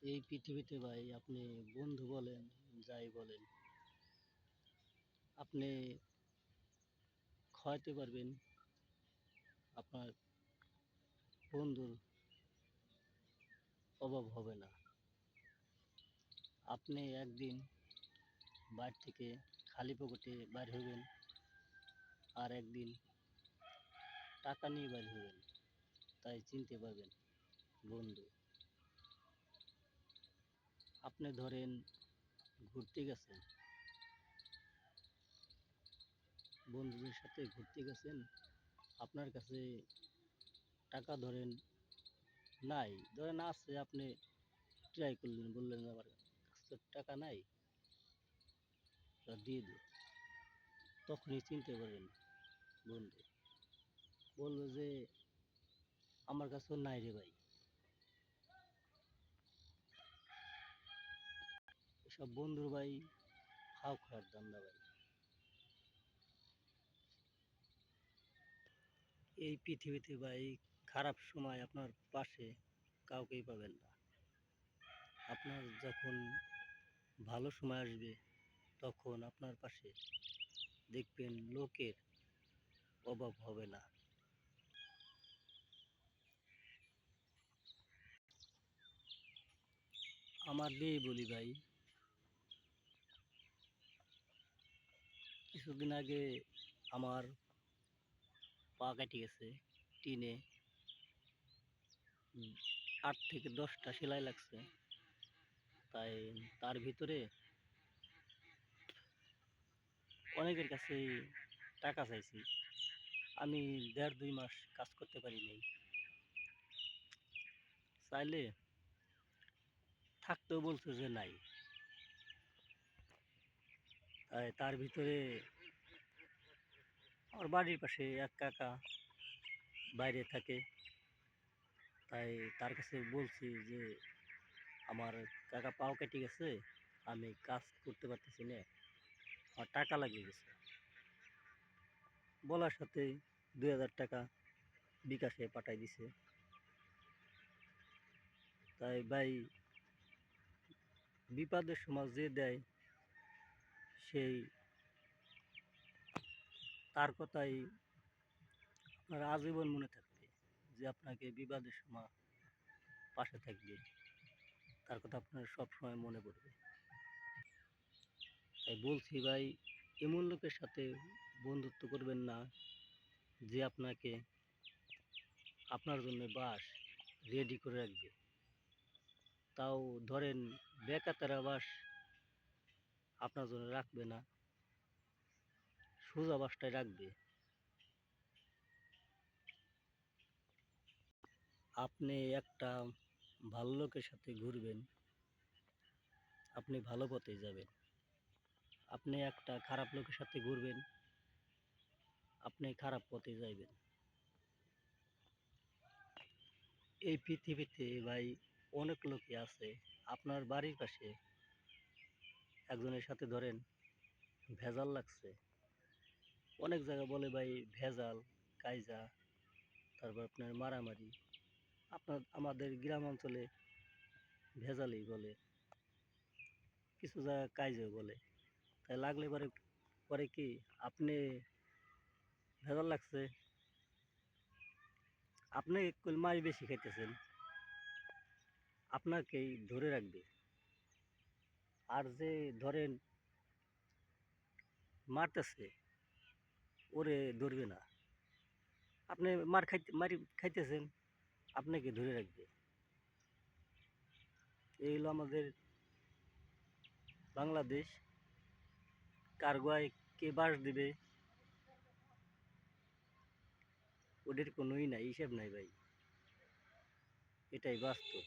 এই পৃথিবীতে ভাই আপনি বন্ধু বলেন যাই বলেন, আপনি খাওয়াতে পারবেন আপনার বন্ধুর অভাব হবে না। আপনি একদিন বাড়ি থেকে খালি পকেটে বাইর হবেন, আর একদিন টাকা নিয়ে বাইর হবেন, তাই চিনতে পারবেন বন্ধু। আপনি ধরেন ঘুরতে গেছেন, বন্ধুদের সাথে ঘুরতে গেছেন, আপনার কাছে টাকা ধরেন নাই, ধরেন আছে, আপনি ট্রাই করলেন, বললেন আমার কাছে তো টাকা নাই, তা দিয়ে দিই। তখনই চিনতে পারবেন বন্ধু। বলবো যে আমার কাছেও নাই রে ভাই। এসব বন্ধুর ভাই ফাও খাওয়ার ধান্দা ভাই। এই পৃথিবীতে ভাই খারাপ সময় আপনার পাশে কাউকেই পাবেন না। আপনার যখন ভালো সময় আসবে তখন আপনার পাশে দেখবেন লোকের অভাব হবে না। আমার দিয়েই বলি ভাই, কিছুদিন আগে আমার পা কেটে গেছে টিনে, 8 থেকে 10টা সেলাই লাগছে। তাই তার ভিতরে অনেকের কাছে টাকা চাইছি। আমি 1.5-2 মাস কাজ করতে পারি নাই। চাইলে থাকতেও বলছে যে নাই। তাই তার ভিতরে আমার বাড়ির পাশে এক কাকা বাইরে থাকে, তাই তার কাছে বলছি যে আমার কাকা পাও কেটে গেছে, আমি কাজ করতে পারতেছি না, আমার টাকা লাগিয়ে গেছে। বলার সাথে 2,000 টাকা বিকাশে পাঠাই দিছে। তাই ভাই, বিপদের সময় যে দেয় সেই তার কথাই আপনার আজীবন মনে থাকবে, যে আপনাকে বিপদের সময় পাশে থাকবে, তার কথা আপনার সব সময় মনে পড়বে। তাই বলছি ভাই, এমন লোকের সাথে বন্ধুত্ব করবেন না যে আপনাকে আপনার জন্য বাস রেডি করে রাখবে। তাও ধরেন বেকাতারা বাস আপনার জন্য রাখবে না, সোজা বাসটাই রাখবে। আপনি একটা ভালো লোকের সাথে ঘুরবেন, আপনি ভালো পথে যাবেন। আপনি একটা খারাপ লোকের সাথে ঘুরবেন, আপনি খারাপ পথে যাইবেন। এই পৃথিবীতে ভাই অনেক লোকই আছে। আপনার বাড়ির পাশে একজনের সাথে ধরেন ভেজাল লাগছে, অনেক জায়গা বলে ভাই ভেজাল, কাইজা, তারপর আপনার মারামারি। আমাদের গ্রাম অঞ্চলে ভেজালই বলে, কিছু জায়গা কাইজা বলে। তাই লাগলে পরে পরে কি আপনি ভেজাল লাগছে, আপনি মাছ বেশি খাইতেছেন, আপনাকেই ধরে রাখবে। আর যে ধরেন মারতেছে, ওরে ধরবে না। আপনি মারি খাইতেছেন, আপনাকে ধরে রাখবে। এই হলো আমাদের বাংলাদেশ। কার গোয়ায় কে বাস দিবে ওদের কোনোই নাই, হিসাব নাই ভাই। এটাই বাস্তব।